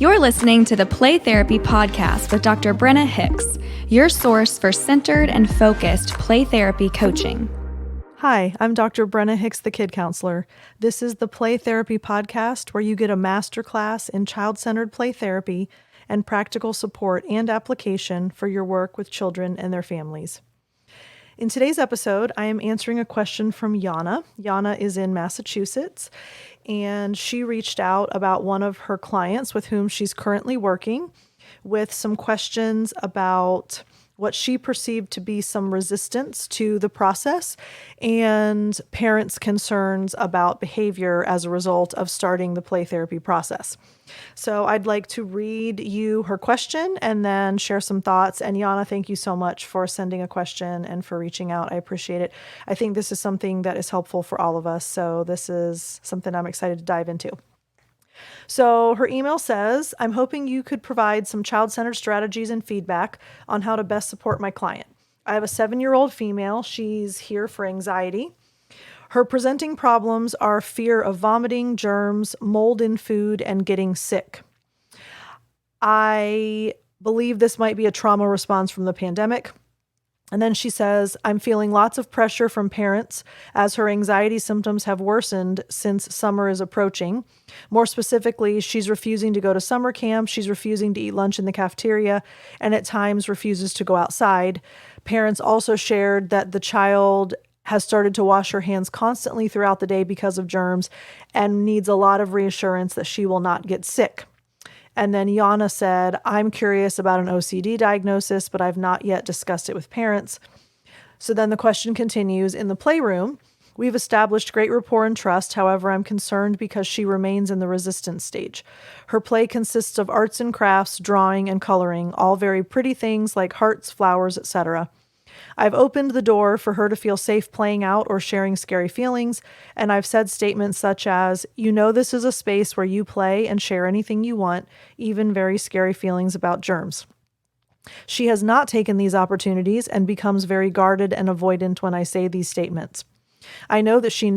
You're listening to the Play Therapy Podcast with Dr. Brenna Hicks, your source for centered and focused play therapy coaching. Hi, I'm Dr. Brenna Hicks, the Kid Counselor. This is the Play Therapy Podcast where you get a masterclass in child-centered play therapy and practical support and application for your work with children and their families. In today's episode, I am answering a question from Yana. Yana is in Massachusetts, and she reached out about one of her clients with whom she's currently working with some questions about what she perceived to be some resistance to the process and parents' concerns about behavior as a result of starting the play therapy process. So I'd like to read you her question and then share some thoughts. And Yana, thank you so much for sending a question and for reaching out. I appreciate it. I think this is something that is helpful for all of us. So this is something I'm excited to dive into. So her email says, I'm hoping you could provide some child-centered strategies and feedback on how to best support my client. I have a 7-year-old female. She's here for anxiety. Her presenting problems are fear of vomiting, germs, mold in food, and getting sick. I believe this might be a trauma response from the pandemic. And then she says, I'm feeling lots of pressure from parents as her anxiety symptoms have worsened since summer is approaching. More specifically, she's refusing to go to summer camp. She's refusing to eat lunch in the cafeteria and at times refuses to go outside. Parents also shared that the child has started to wash her hands constantly throughout the day because of germs and needs a lot of reassurance that she will not get sick. And then Yana said, I'm curious about an OCD diagnosis, but I've not yet discussed it with parents. So then the question continues, in the playroom, we've established great rapport and trust. However, I'm concerned because she remains in the resistance stage. Her play consists of arts and crafts, drawing, and coloring, all very pretty things like hearts, flowers, etc. I've opened the door for her to feel safe playing out or sharing scary feelings, and I've said statements such as, you know this is a space where you play and share anything you want, even very scary feelings about germs. She has not taken these opportunities and becomes very guarded and avoidant when I say these statements. I know that she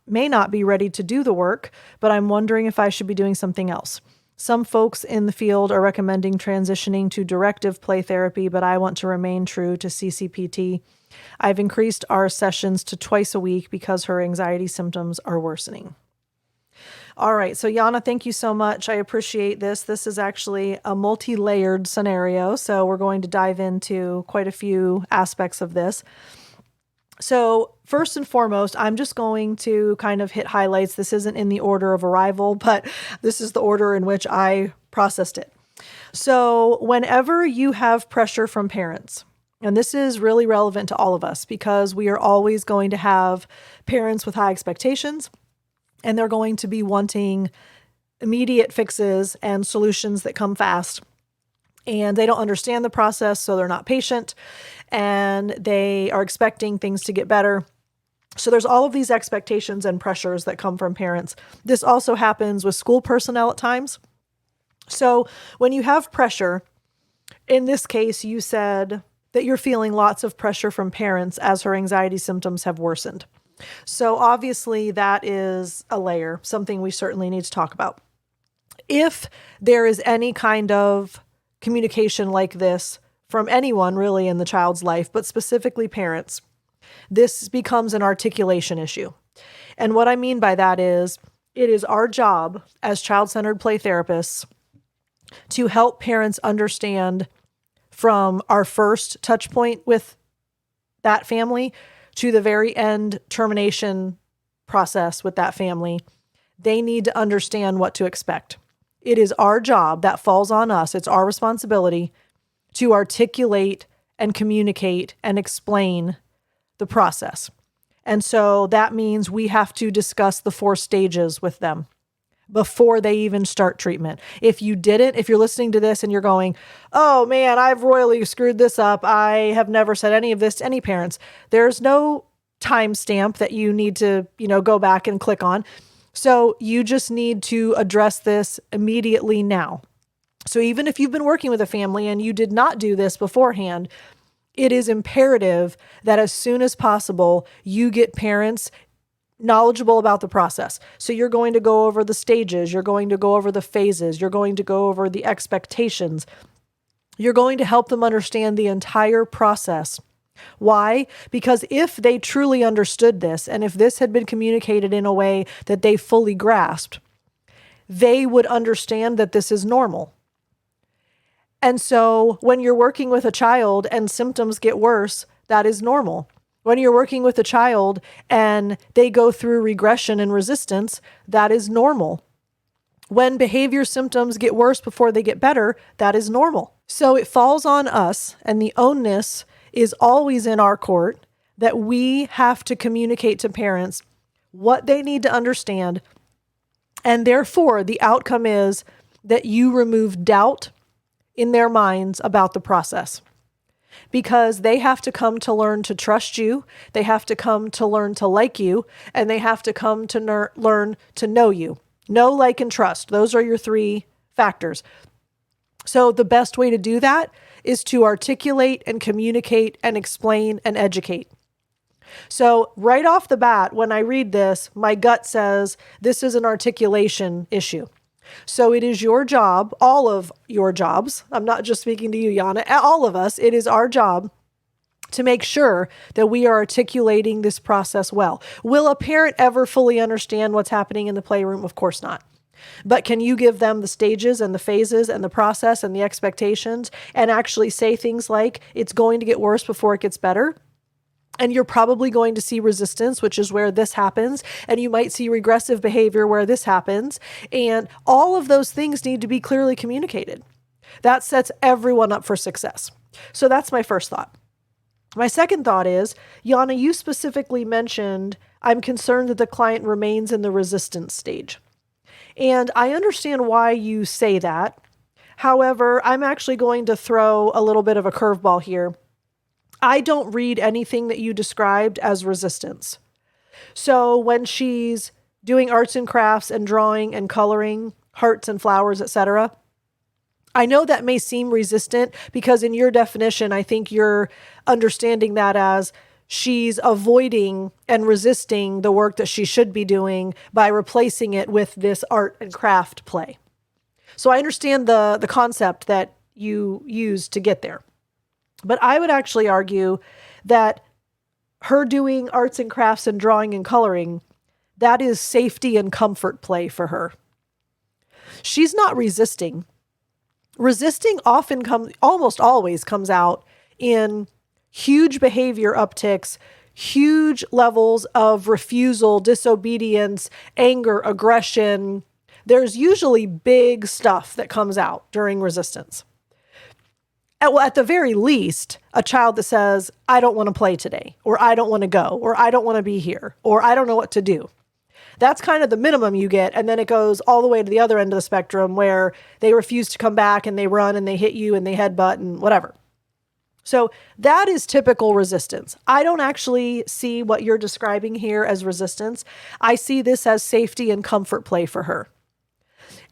may not be ready to do the work, but I'm wondering if I should be doing something else. Some folks in the field are recommending transitioning to directive play therapy, but I want to remain true to CCPT. I've increased our sessions to twice a week because her anxiety symptoms are worsening. All right, so Yana, thank you so much. I appreciate this. This is actually a multi-layered scenario, so we're going to dive into quite a few aspects of this. So first and foremost, I'm just going to kind of hit highlights. This isn't in the order of arrival, but this is the order in which I processed it. So whenever you have pressure from parents, and this is really relevant to all of us because we are always going to have parents with high expectations, and they're going to be wanting immediate fixes and solutions that come fast. And they don't understand the process, so they're not patient, and they are expecting things to get better. So there's all of these expectations and pressures that come from parents. This also happens with school personnel at times. So when you have pressure, in this case, you said that you're feeling lots of pressure from parents as her anxiety symptoms have worsened. So obviously that is a layer, something we certainly need to talk about. If there is any kind of communication like this from anyone really in the child's life, but specifically parents, this becomes an articulation issue. And what I mean by that is, it is our job as child-centered play therapists to help parents understand from our first touch point with that family to the very end termination process with that family. They need to understand what to expect. It is our job, that falls on us, it's our responsibility to articulate and communicate and explain the process. And so that means we have to discuss the 4 stages with them before they even start treatment. If you're listening to this and you're going, oh man, I've royally screwed this up, I have never said any of this to any parents, there's no timestamp that you need to, go back and click on. So you just need to address this immediately now. So even if you've been working with a family and you did not do this beforehand, it is imperative that as soon as possible, you get parents knowledgeable about the process. So you're going to go over the stages, you're going to go over the phases, you're going to go over the expectations. You're going to help them understand the entire process. Why? Because if they truly understood this, and if this had been communicated in a way that they fully grasped, they would understand that this is normal. And so when you're working with a child and symptoms get worse, that is normal. When you're working with a child and they go through regression and resistance, that is normal. When behavior symptoms get worse before they get better, that is normal. So it falls on us, and the onus is always in our court, that we have to communicate to parents what they need to understand. And therefore, the outcome is that you remove doubt in their minds about the process. Because they have to come to learn to trust you, they have to come to learn to like you, and they have to come to learn to know you. Know, like, and trust. Those are your three factors. So the best way to do that is to articulate and communicate and explain and educate. So right off the bat, when I read this, my gut says this is an articulation issue. So it is your job, all of your jobs. I'm not just speaking to you, Yana, all of us. It is our job to make sure that we are articulating this process well. Will a parent ever fully understand what's happening in the playroom? Of course not. But can you give them the stages and the phases and the process and the expectations and actually say things like, it's going to get worse before it gets better? And you're probably going to see resistance, which is where this happens. And you might see regressive behavior where this happens. And all of those things need to be clearly communicated. That sets everyone up for success. So that's my first thought. My second thought is, Yana, you specifically mentioned, I'm concerned that the client remains in the resistance stage. And I understand why you say that. However, I'm actually going to throw a little bit of a curveball here. I don't read anything that you described as resistance. So when she's doing arts and crafts and drawing and coloring, hearts and flowers, etc., I know that may seem resistant because in your definition, I think you're understanding that as she's avoiding and resisting the work that she should be doing by replacing it with this art and craft play. So I understand the concept that you use to get there. But I would actually argue that her doing arts and crafts and drawing and coloring, that is safety and comfort play for her. She's not resisting. Resisting almost always comes out in huge behavior upticks, huge levels of refusal, disobedience, anger, aggression. There's usually big stuff that comes out during resistance. At the very least, a child that says, I don't want to play today, or I don't want to go, or I don't want to be here, or I don't know what to do. That's kind of the minimum you get. And then it goes all the way to the other end of the spectrum where they refuse to come back and they run and they hit you and they headbutt and whatever. So that is typical resistance. I don't actually see what you're describing here as resistance. I see this as safety and comfort play for her.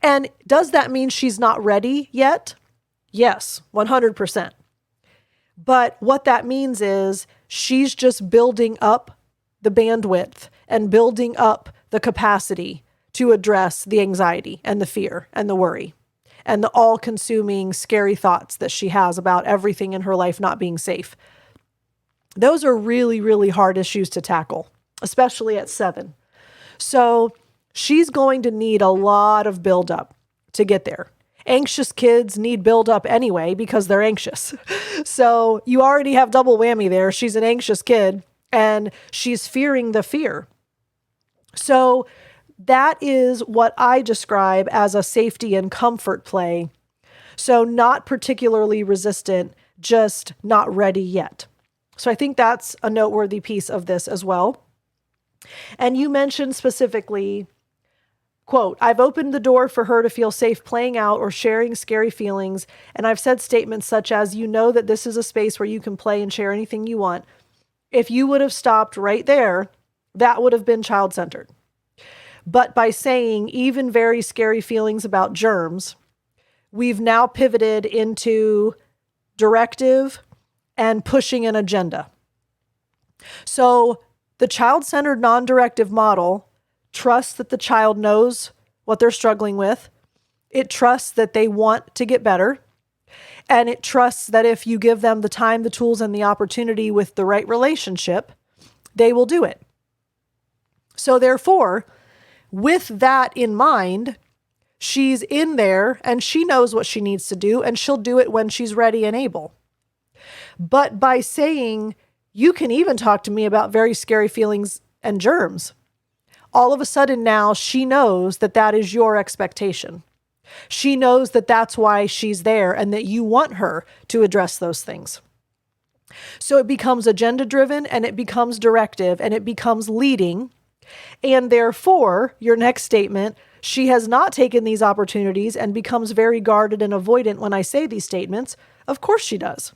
And does that mean she's not ready yet? Yes, 100%. But what that means is she's just building up the bandwidth and building up the capacity to address the anxiety and the fear and the worry and the all-consuming scary thoughts that she has about everything in her life not being safe. Those are really, really hard issues to tackle, especially at 7. So she's going to need a lot of buildup to get there. Anxious kids need buildup anyway because they're anxious. So you already have double whammy there. She's an anxious kid and she's fearing the fear. So that is what I describe as a safety and comfort play. So not particularly resistant, just not ready yet. So I think that's a noteworthy piece of this as well. And you mentioned specifically, quote, I've opened the door for her to feel safe playing out or sharing scary feelings. And I've said statements such as, you know that this is a space where you can play and share anything you want. If you would have stopped right there, that would have been child-centered. But by saying even very scary feelings about germs, we've now pivoted into directive and pushing an agenda. So The child-centered non-directive model trusts that the child knows what they're struggling with. It trusts that they want to get better. And it trusts that if you give them the time, the tools, and the opportunity with the right relationship, they will do it. So therefore, with that in mind, she's in there and she knows what she needs to do, and she'll do it when she's ready and able. But by saying, you can even talk to me about very scary feelings and germs, all of a sudden now she knows that that is your expectation. She knows that that's why she's there and that you want her to address those things. So it becomes agenda driven, and it becomes directive, and it becomes leading. And therefore, your next statement, she has not taken these opportunities and becomes very guarded and avoidant when I say these statements. Of course she does.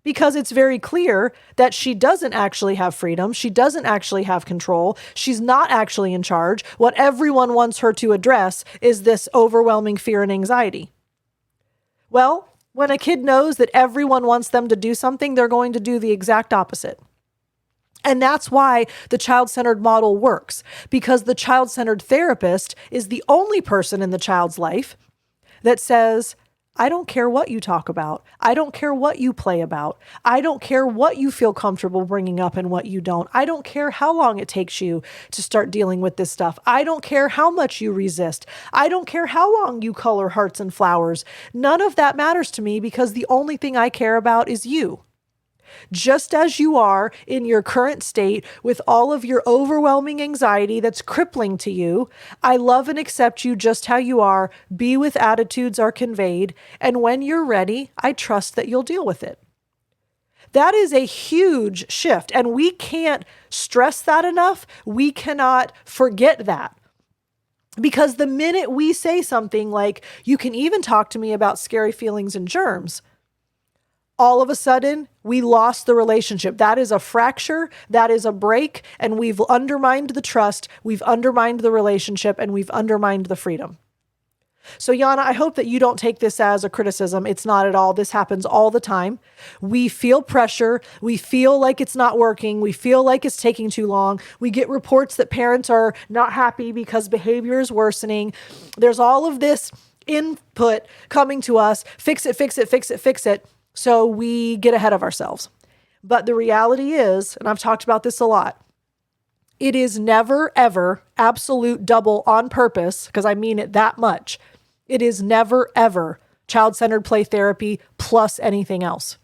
Because it's very clear that she doesn't actually have freedom. She doesn't actually have control. She's not actually in charge. What everyone wants her to address is this overwhelming fear and anxiety. Well, when a kid knows that everyone wants them to do something, they're going to do the exact opposite. And that's why the child-centered model works, because the child-centered therapist is the only person in the child's life that says, I don't care what you talk about. I don't care what you play about. I don't care what you feel comfortable bringing up and what you don't. I don't care how long it takes you to start dealing with this stuff. I don't care how much you resist. I don't care how long you color hearts and flowers. None of that matters to me, because the only thing I care about is you. Just as you are in your current state with all of your overwhelming anxiety that's crippling to you, I love and accept you just how you are. Be with attitudes are conveyed. And when you're ready, I trust that you'll deal with it. That is a huge shift. And we can't stress that enough. We cannot forget that. Because the minute we say something like, you can even talk to me about scary feelings and germs, all of a sudden, we lost the relationship. That is a fracture. That is a break. And we've undermined the trust. We've undermined the relationship, and we've undermined the freedom. So Yana, I hope that you don't take this as a criticism. It's not at all. This happens all the time. We feel pressure. We feel like it's not working. We feel like it's taking too long. We get reports that parents are not happy because behavior is worsening. There's all of this input coming to us. Fix it, fix it, fix it, fix it. So we get ahead of ourselves. But the reality is, and I've talked about this a lot, it is never, ever absolute double on purpose, because I mean it that much. It is never, ever child-centered play therapy plus anything else.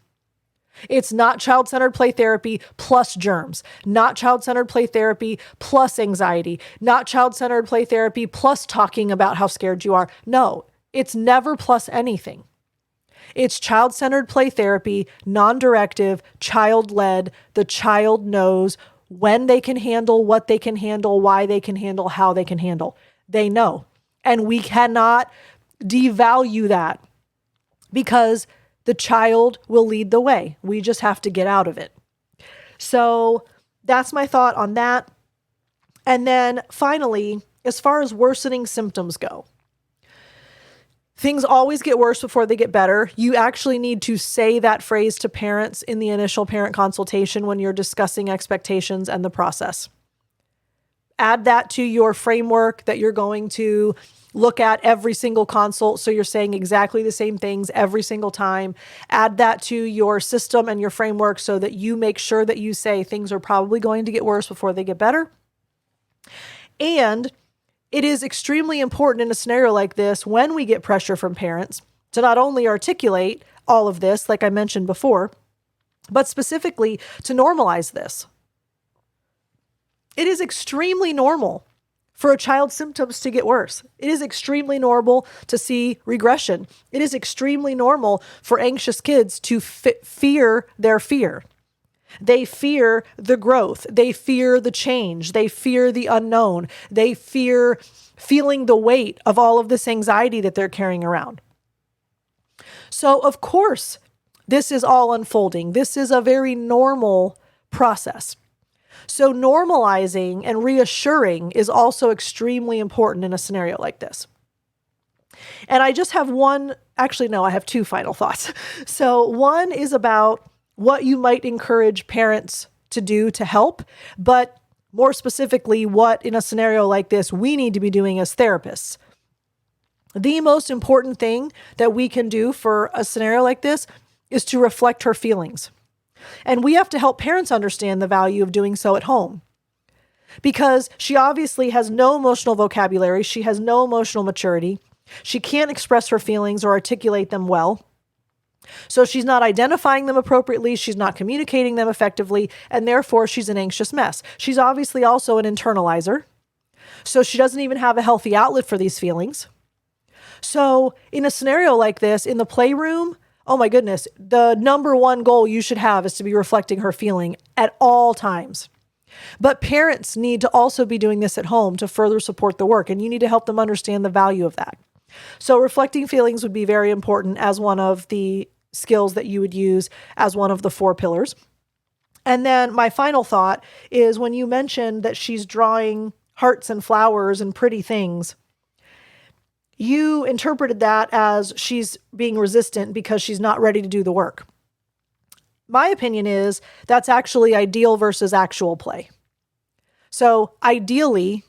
It's not child-centered play therapy plus germs, not child-centered play therapy plus anxiety, not child-centered play therapy plus talking about how scared you are. No, it's never plus anything. It's child-centered play therapy, non-directive, child-led. The child knows when they can handle, what they can handle, why they can handle, how they can handle. They know. And we cannot devalue that, because the child will lead the way. We just have to get out of it. So that's my thought on that. And then finally, as far as worsening symptoms go, things always get worse before they get better. You actually need to say that phrase to parents in the initial parent consultation when you're discussing expectations and the process. Add that to your framework that you're going to look at every single consult, so you're saying exactly the same things every single time. Add that to your system and your framework so that you make sure that you say things are probably going to get worse before they get better. And it is extremely important in a scenario like this, when we get pressure from parents, to not only articulate all of this, like I mentioned before, but specifically to normalize this. It is extremely normal for a child's symptoms to get worse. It is extremely normal to see regression. It is extremely normal for anxious kids to fear their fear. They fear the growth. They fear the change. They fear the unknown. They fear feeling the weight of all of this anxiety that they're carrying around. So, of course, this is all unfolding. This is a very normal process. So normalizing and reassuring is also extremely important in a scenario like this. And I just have I have two final thoughts. So one is about what you might encourage parents to do to help, but more specifically what in a scenario like this we need to be doing as therapists. The most important thing that we can do for a scenario like this is to reflect her feelings. And we have to help parents understand the value of doing so at home, because she obviously has no emotional vocabulary. She has no emotional maturity. She can't express her feelings or articulate them well. So she's not identifying them appropriately. She's not communicating them effectively. And therefore, she's an anxious mess. She's obviously also an internalizer. So she doesn't even have a healthy outlet for these feelings. So in a scenario like this, in the playroom, oh my goodness, the number one goal you should have is to be reflecting her feeling at all times. But parents need to also be doing this at home to further support the work, and you need to help them understand the value of that. So reflecting feelings would be very important as one of the skills that you would use as one of the 4 pillars. And then my final thought is when you mentioned that she's drawing hearts and flowers and pretty things, you interpreted that as she's being resistant because she's not ready to do the work. My opinion is that's actually ideal versus actual play. So ideally,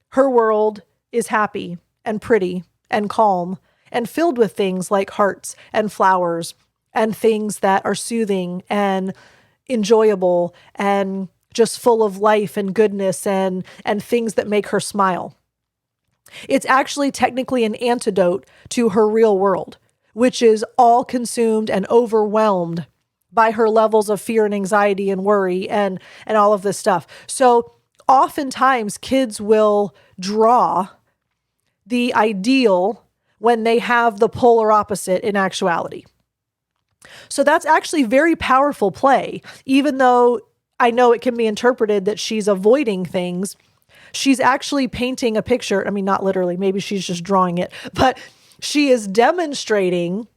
her world is happy and pretty and calm and filled with things like hearts and flowers and things that are soothing and enjoyable and just full of life and goodness and things that make her smile. It's actually technically an antidote to her real world, which is all consumed and overwhelmed by her levels of fear and anxiety and worry and all of this stuff. So oftentimes kids will draw the ideal when they have the polar opposite in actuality. So that's actually very powerful play, even though I know it can be interpreted that she's avoiding things. She's actually painting a picture. I mean, not literally, maybe she's just drawing it, but she is demonstrating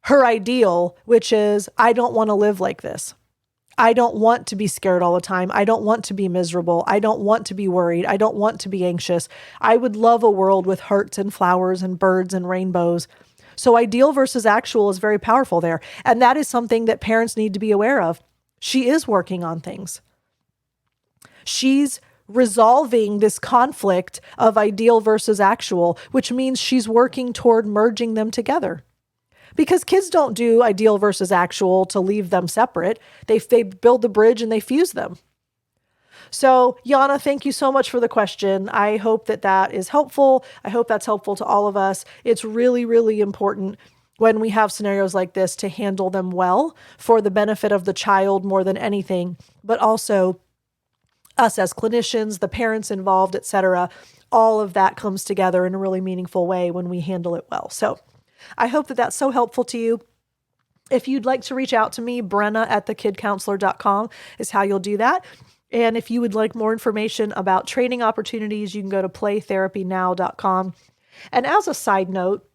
her ideal, which is, I don't want to live like this. I don't want to be scared all the time. I don't want to be miserable. I don't want to be worried. I don't want to be anxious. I would love a world with hearts and flowers and birds and rainbows. So ideal versus actual is very powerful there. And that is something that parents need to be aware of. She is working on things. She's resolving this conflict of ideal versus actual, which means she's working toward merging them together. Because kids don't do ideal versus actual to leave them separate. They build the bridge and they fuse them. So, Yana, thank you so much for the question. I hope that is helpful. I hope that's helpful to all of us. It's really, really important when we have scenarios like this to handle them well for the benefit of the child more than anything, but also us as clinicians, the parents involved, etc. All of that comes together in a really meaningful way when we handle it well. So I hope that that's so helpful to you. If you'd like to reach out to me, Brenna at thekidcounselor.com is how you'll do that. And if you would like more information about training opportunities, you can go to playtherapynow.com. And as a side note,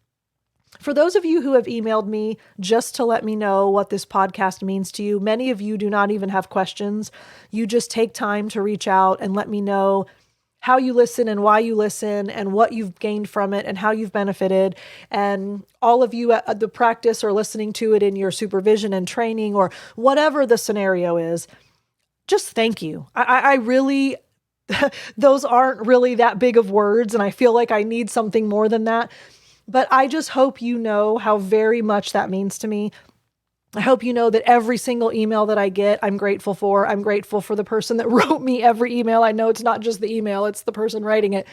for those of you who have emailed me just to let me know what this podcast means to you, many of you do not even have questions. You just take time to reach out and let me know how you listen and why you listen and what you've gained from it and how you've benefited. And all of you at the practice or listening to it in your supervision and training or whatever the scenario is, just thank you. I really, those aren't really that big of words, and I feel like I need something more than that. But I just hope you know how very much that means to me. I hope you know that every single email that I get, I'm grateful for. I'm grateful for the person that wrote me every email. I know it's not just the email, it's the person writing it.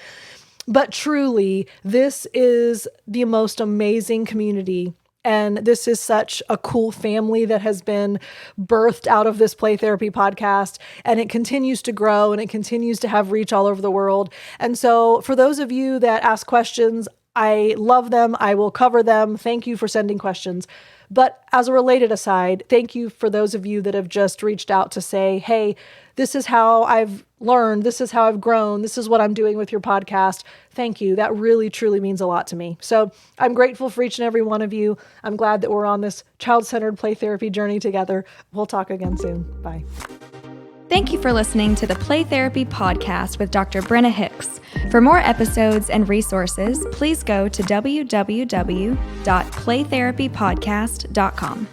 But truly, this is the most amazing community. And this is such a cool family that has been birthed out of this Play Therapy podcast. And it continues to grow and it continues to have reach all over the world. And so for those of you that ask questions, I love them. I will cover them. Thank you for sending questions. But as a related aside, thank you for those of you that have just reached out to say, hey, this is how I've learned. This is how I've grown. This is what I'm doing with your podcast. Thank you. That really, truly means a lot to me. So I'm grateful for each and every one of you. I'm glad that we're on this child-centered play therapy journey together. We'll talk again soon. Bye. Thank you for listening to the Play Therapy Podcast with Dr. Brenna Hicks. For more episodes and resources, please go to www.playtherapypodcast.com.